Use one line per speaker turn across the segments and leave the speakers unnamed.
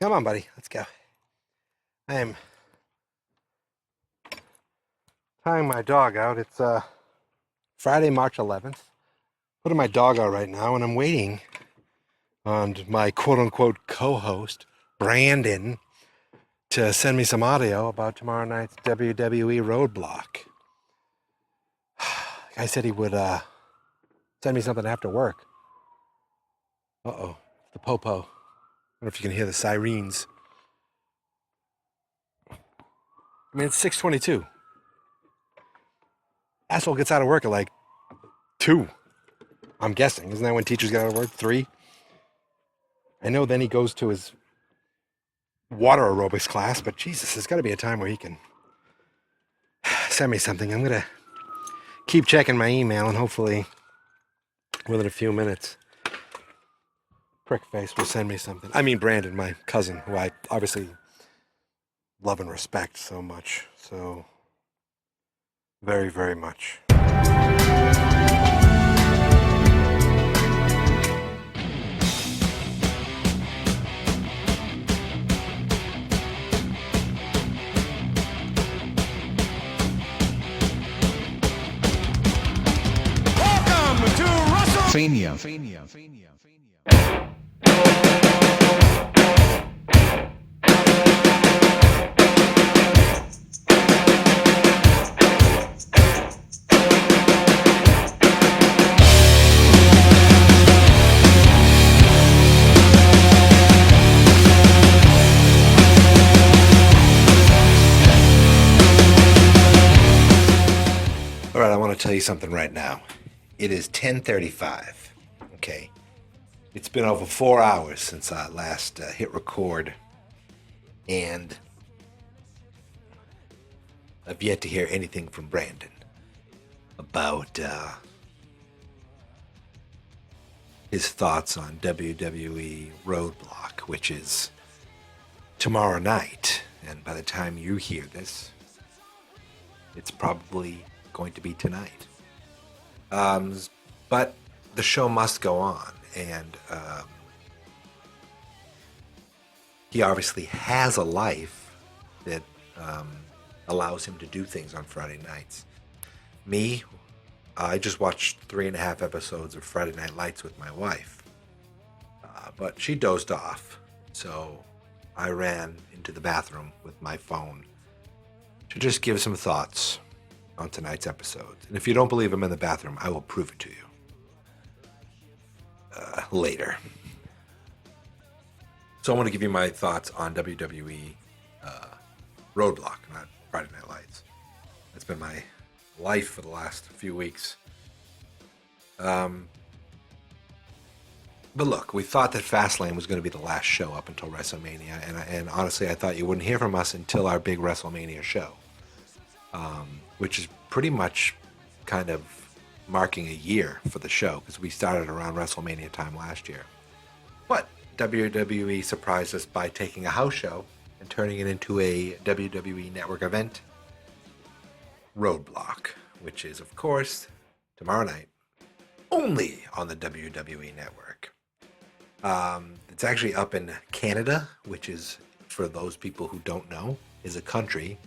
Come on, buddy. Let's go. I am tying my dog out. It's Friday, March 11th. Putting my dog out right now, and I'm waiting on my quote-unquote co-host, Brandon, to send me some audio about tomorrow night's WWE RoadBlock. I said he would send me something after work. Uh-oh. The popo. I don't know if you can hear the sirens. I mean, it's 6:22. Asshole gets out of work at like 2. I'm guessing. Isn't that when teachers get out of work? 3? I know then he goes to his water aerobics class, but Jesus, there's got to be a time where he can send me something. I'm going to keep checking my email, and hopefully within a few minutes, Prickface will send me something. I mean, Brandon, my cousin, who I obviously love and respect so much. So very, very much.
Welcome to WrestleFania.
All right, I want to tell you something right now. It is 10:35. Okay. It's been over 4 hours since I last hit record, and I've yet to hear anything from Brandon about his thoughts on WWE RoadBlock, which is tomorrow night. And by the time you hear this, it's probably going to be tonight. But the show must go on, and he obviously has a life that allows him to do things on Friday nights. Me, I just watched 3.5 episodes of Friday Night Lights with my wife, but she dozed off, so I ran into the bathroom with my phone to just give some thoughts on tonight's episode. And if you don't believe I'm in the bathroom, I will prove it to you later. So I want to give you my thoughts on WWE RoadBlock, not Friday Night Lights. That's been my life for the last few weeks. But look, we thought that Fastlane was going to be the last show up until WrestleMania, and honestly, I thought you wouldn't hear from us until our big WrestleMania show, which is pretty much kind of marking a year for the show, because we started around WrestleMania time last year. But WWE surprised us by taking a house show and turning it into a WWE Network event, RoadBlock, which is, of course, tomorrow night, only on the WWE Network. It's actually up in Canada, which is, for those people who don't know, is a country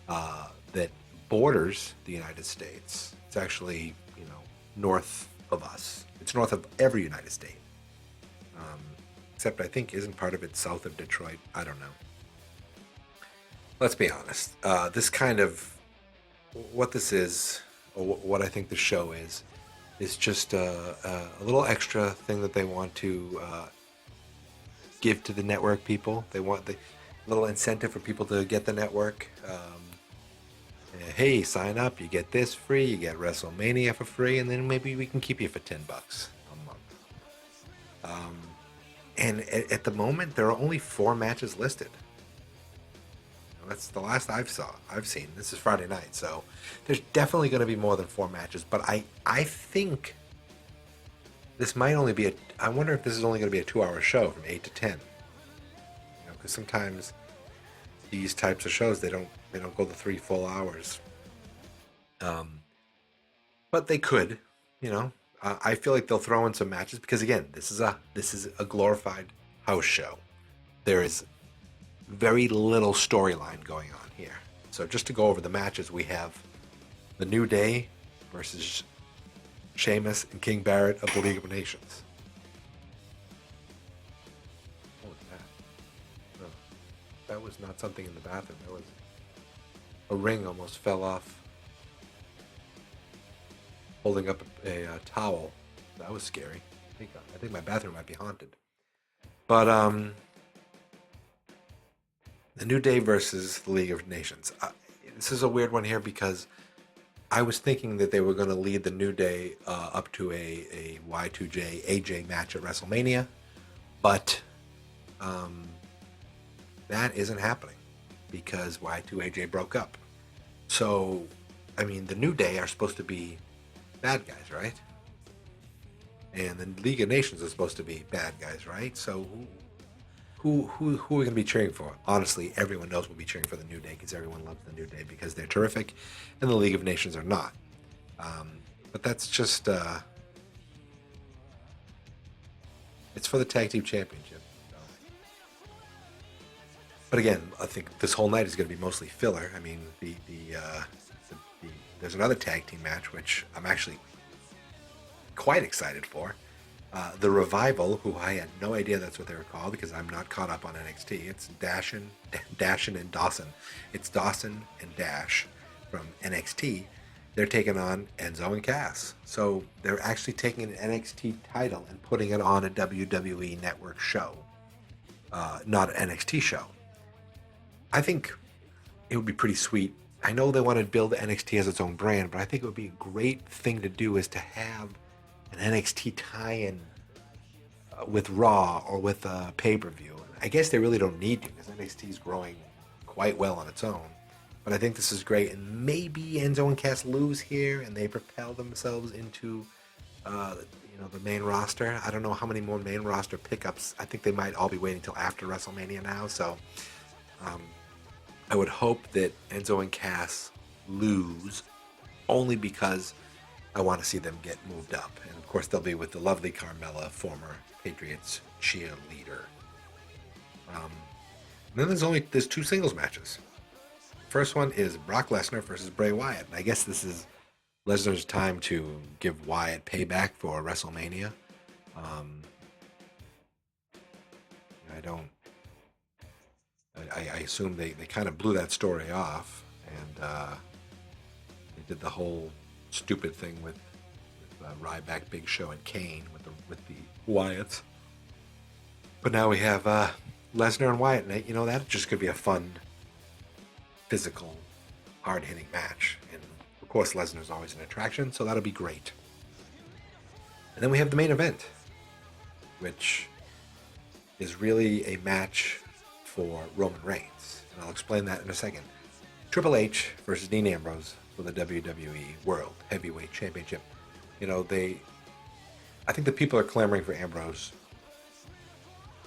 that borders the United States. It's actually, north of us. It's north of every United State. Except I think isn't part of it south of Detroit. I don't know. Let's be honest. This kind of, what this is, or what I think the show is just a little extra thing that they want to give to the network people. They want the little incentive for people to get the network. Hey, sign up, you get this free, you get WrestleMania for free, and then maybe we can keep you for $10 a month. And at the moment, there are only 4 matches listed. That's the last I've seen. This is Friday night, so there's definitely going to be more than 4 matches. But I think this might only be I wonder if this is only going to be a 2-hour show from 8 to 10. Because sometimes these types of shows they don't go the 3 full hours. But they could, I feel like they'll throw in some matches because, again, this is a glorified house show. There is very little storyline going on here. So just to go over the matches, we have the New Day versus Sheamus and King Barrett of the League of Nations. What was that? No, that was not something in the bathroom. That was a ring almost fell off, holding up a towel. That was scary. I think my bathroom might be haunted. But the New Day versus the League of Nations. This is a weird one here because I was thinking that they were going to lead the New Day up to a Y2J AJ match at WrestleMania, but that isn't happening because Y2AJ broke up. So, I mean, the New Day are supposed to be bad guys, right? And the League of Nations is supposed to be bad guys, right? So who are we going to be cheering for? Honestly, everyone knows we'll be cheering for the New Day because everyone loves the New Day because they're terrific, and the League of Nations are not. But that's just it's for the tag team championship. So. But again, I think this whole night is going to be mostly filler. I mean, there's another tag team match which I'm actually quite excited for. The Revival, who I had no idea that's what they were called because I'm not caught up on NXT. It's Dashin and Dawson. It's Dawson and Dash from NXT. They're taking on Enzo and Cass. So they're actually taking an NXT title and putting it on a WWE Network show, not an NXT show. I think it would be pretty sweet. I know they want to build NXT as its own brand, but I think it would be a great thing to do is to have an NXT tie-in with Raw or with a pay-per-view. I guess they really don't need to because NXT is growing quite well on its own. But I think this is great, and maybe Enzo and Cass lose here and they propel themselves into the main roster. I don't know how many more main roster pickups. I think they might all be waiting until after WrestleMania now. So I would hope that Enzo and Cass lose only because I want to see them get moved up. And of course, they'll be with the lovely Carmella, former Patriots cheerleader. And then there's two singles matches. First one is Brock Lesnar versus Bray Wyatt. And I guess this is Lesnar's time to give Wyatt payback for WrestleMania. I assume they kind of blew that story off, and they did the whole stupid thing with Ryback, Big Show, and Kane with the Wyatts. But now we have Lesnar and Wyatt, and that just could be a fun, physical, hard-hitting match. And of course, Lesnar's always an attraction, so that'll be great. And then we have the main event, which is really a match for Roman Reigns, and I'll explain that in a second. Triple H versus Dean Ambrose for the WWE World Heavyweight Championship. I think the people are clamoring for Ambrose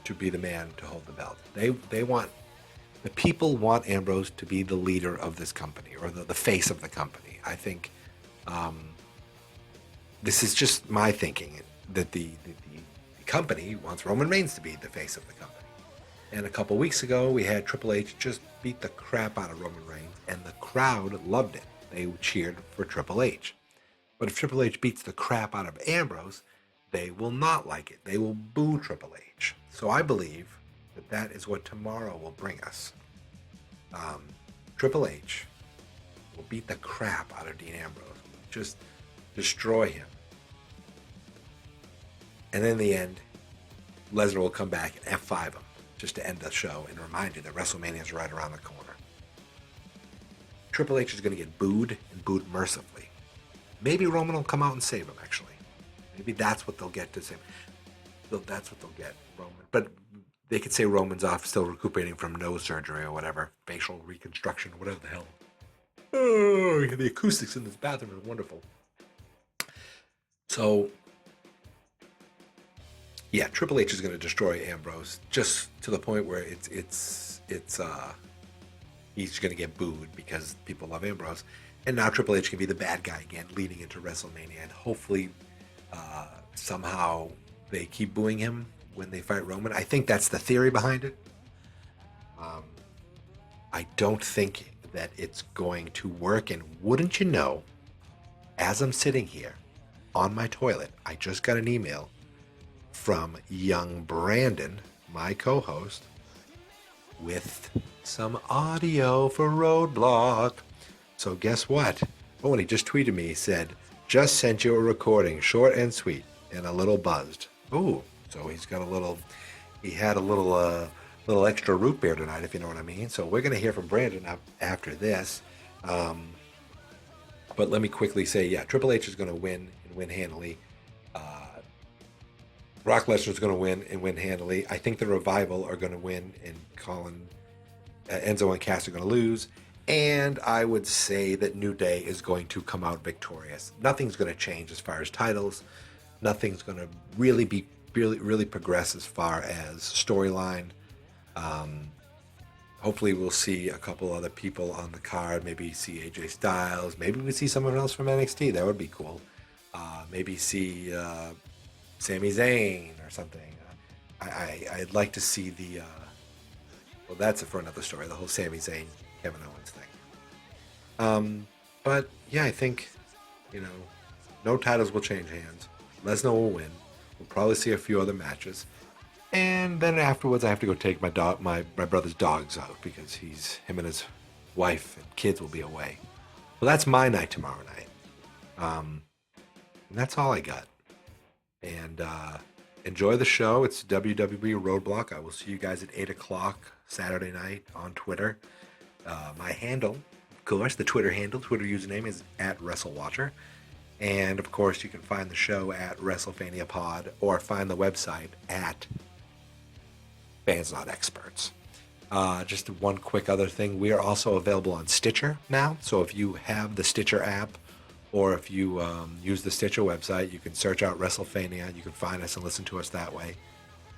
to be the man to hold the belt. The people want Ambrose to be the leader of this company, or the face of the company. I think this is just my thinking, that the company wants Roman Reigns to be the face of the company. And a couple weeks ago, we had Triple H just beat the crap out of Roman Reigns, and the crowd loved it. They cheered for Triple H. But if Triple H beats the crap out of Ambrose, they will not like it. They will boo Triple H. So I believe that is what tomorrow will bring us. Triple H will beat the crap out of Dean Ambrose. Just destroy him. And then in the end, Lesnar will come back and F5 him just to end the show and remind you that WrestleMania is right around the corner. Triple H is going to get booed, and booed mercifully. Maybe Roman will come out and save him, actually. Maybe that's what they'll get to save. That's what they'll get, Roman. But they could say Roman's off, still recuperating from nose surgery or whatever, facial reconstruction, whatever the hell. Oh, the acoustics in this bathroom are wonderful. So, yeah, Triple H is going to destroy Ambrose just to the point where he's going to get booed because people love Ambrose. And now Triple H can be the bad guy again leading into WrestleMania. And hopefully somehow they keep booing him when they fight Roman. I think that's the theory behind it. I don't think that it's going to work. And wouldn't you know, as I'm sitting here on my toilet, I just got an email from young Brandon, my co-host, with some audio for Roadblock. So guess what? Oh, and he just tweeted me. He said, just sent you a recording, short and sweet, and a little buzzed. Ooh, so he had a little extra root beer tonight, if you know what I mean. So we're going to hear from Brandon after this. But let me quickly say, yeah, Triple H is going to win and win handily. Brock Lesnar is going to win and win handily. I think the Revival are going to win, and Enzo and Cass are going to lose. And I would say that New Day is going to come out victorious. Nothing's going to change as far as titles. Nothing's going to really progress as far as storyline. Hopefully we'll see a couple other people on the card. Maybe see AJ Styles. Maybe we see someone else from NXT. That would be cool. Maybe see Sami Zayn or something. I'd like to see the... well, that's for another story, the whole Sami Zayn, Kevin Owens thing. But, yeah, I think, no titles will change hands. Lesnar will win. We'll probably see a few other matches. And then afterwards, I have to go take my brother's dogs out because him and his wife and kids will be away. Well, that's my night tomorrow night. And that's all I got. And enjoy the show. It's WWE RoadBlock. I will see you guys at 8 o'clock Saturday night on Twitter. My handle, of course, the Twitter username is @WrestleWatcher. And, of course, you can find the show at WrestleFania Pod or find the website at Fans Not Experts. Just one quick other thing. We are also available on Stitcher now. So if you have the Stitcher app or if you use the Stitcher website, you can search out WrestleFania. You can find us and listen to us that way.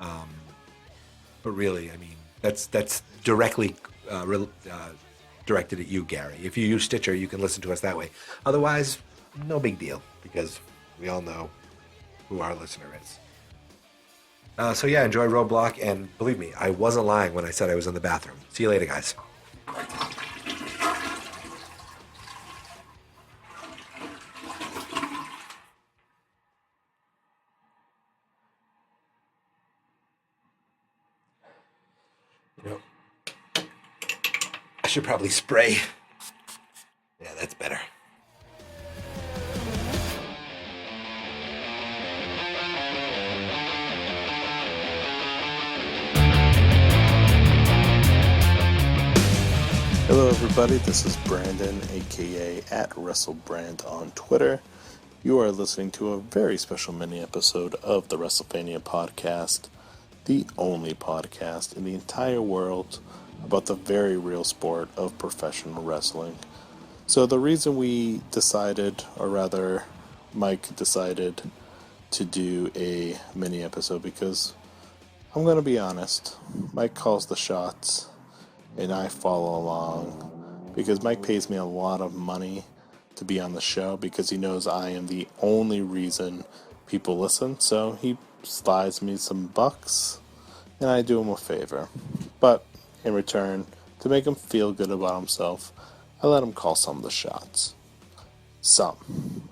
But really, I mean, that's directly directed at you, Gary. If you use Stitcher, you can listen to us that way. Otherwise, no big deal, because we all know who our listener is. So yeah, enjoy Roadblock, and believe me, I wasn't lying when I said I was in the bathroom. See you later, guys. I should probably spray. Yeah, that's better.
Hello everybody, this is Brandon, aka @WrestleBrand on Twitter. You are listening to a very special mini episode of the WrestleFania podcast, the only podcast in the entire world about the very real sport of professional wrestling. So the reason we decided, or rather Mike decided to do a mini episode, because I'm going to be honest, Mike calls the shots and I follow along because Mike pays me a lot of money to be on the show because he knows I am the only reason people listen. So he slides me some bucks and I do him a favor. But in return, to make him feel good about himself, I let him call some of the shots. Some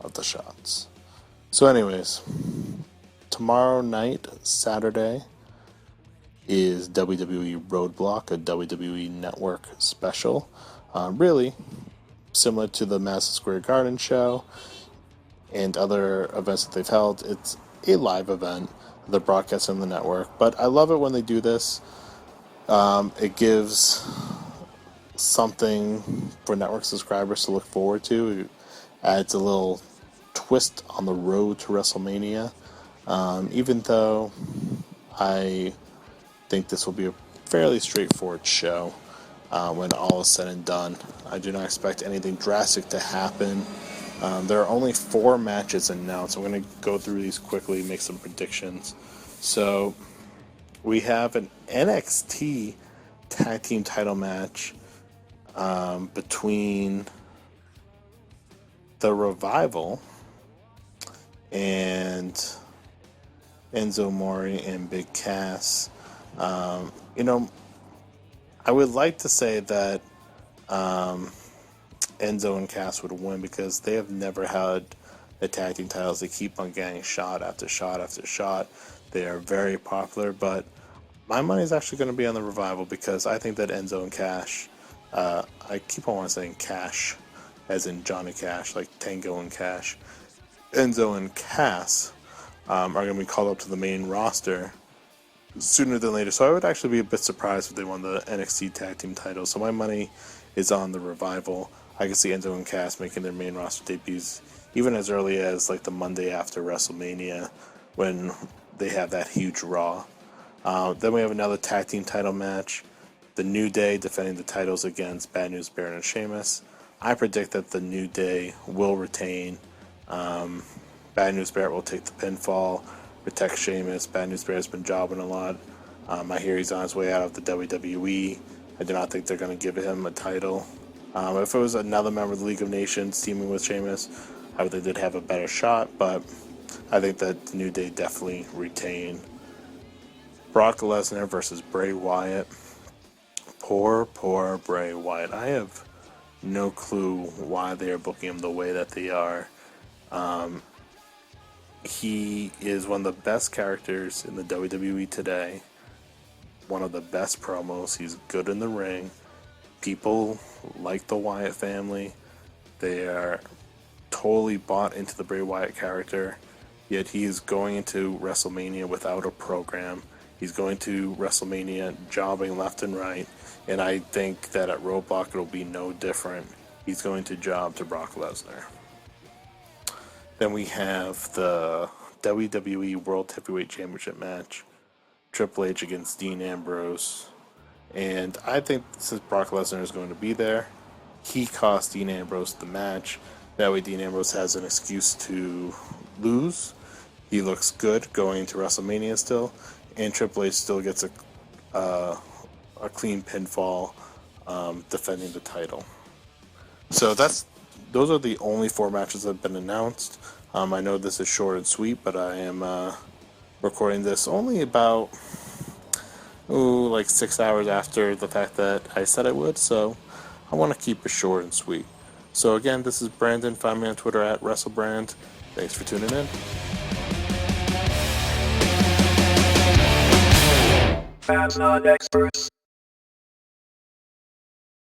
of the shots. So anyways, tomorrow night, Saturday, is WWE RoadBlock, a WWE Network special. Really similar to the Madison Square Garden show and other events that they've held. It's a live event. They're broadcasting on the network. But I love it when they do this. It gives something for network subscribers to look forward to. It adds a little twist on the road to WrestleMania. Even though I think this will be a fairly straightforward show when all is said and done. I do not expect anything drastic to happen. There are only 4 matches announced. I'm going to go through these quickly, make some predictions. So we have an NXT tag team title match between the Revival and Enzo Mori and Big Cass. I would like to say that Enzo and Cass would win because they have never had the tag team titles. They keep on getting shot after shot after shot. They are very popular, but my money is actually going to be on the Revival because I think that Enzo and Cash, I keep on saying Cash, as in Johnny Cash, like Tango and Cash. Enzo and Cass are going to be called up to the main roster sooner than later. So I would actually be a bit surprised if they won the NXT Tag Team titles. So my money is on the Revival. I can see Enzo and Cass making their main roster debuts even as early as like the Monday after WrestleMania when they have that huge Raw. Then we have another tag team title match. The New Day defending the titles against Bad News Barrett and Sheamus. I predict that the New Day will retain. Bad News Barrett will take the pinfall, protect Sheamus. Bad News Barrett's been jobbing a lot. I hear he's on his way out of the WWE. I do not think they're going to give him a title. If it was another member of the League of Nations teaming with Sheamus, I would think they'd have a better shot, but I think that the New Day definitely retain. Brock Lesnar versus Bray Wyatt. Poor Bray Wyatt. I have no clue why they are booking him the way that they are. He is one of the best characters in the WWE today. One of the best promos. He's good in the ring. People like the Wyatt family. They are totally bought into the Bray Wyatt character. Yet he is going into WrestleMania without a program. He's going to WrestleMania jobbing left and right. And I think that at RoadBlock it'll be no different. He's going to job to Brock Lesnar. Then we have the WWE World Heavyweight Championship match. Triple H against Dean Ambrose. And I think since Brock Lesnar is going to be there, he cost Dean Ambrose the match. That way Dean Ambrose has an excuse to lose. He looks good going into WrestleMania still. And Triple H still gets a clean pinfall defending the title. So those are the only 4 matches that have been announced. I know this is short and sweet, but I am recording this only about like 6 hours after the fact that I said I would, so I want to keep it short and sweet. So again, this is Brandon. Find me on Twitter at WrestleBrand. Thanks for tuning in.
Fans not experts.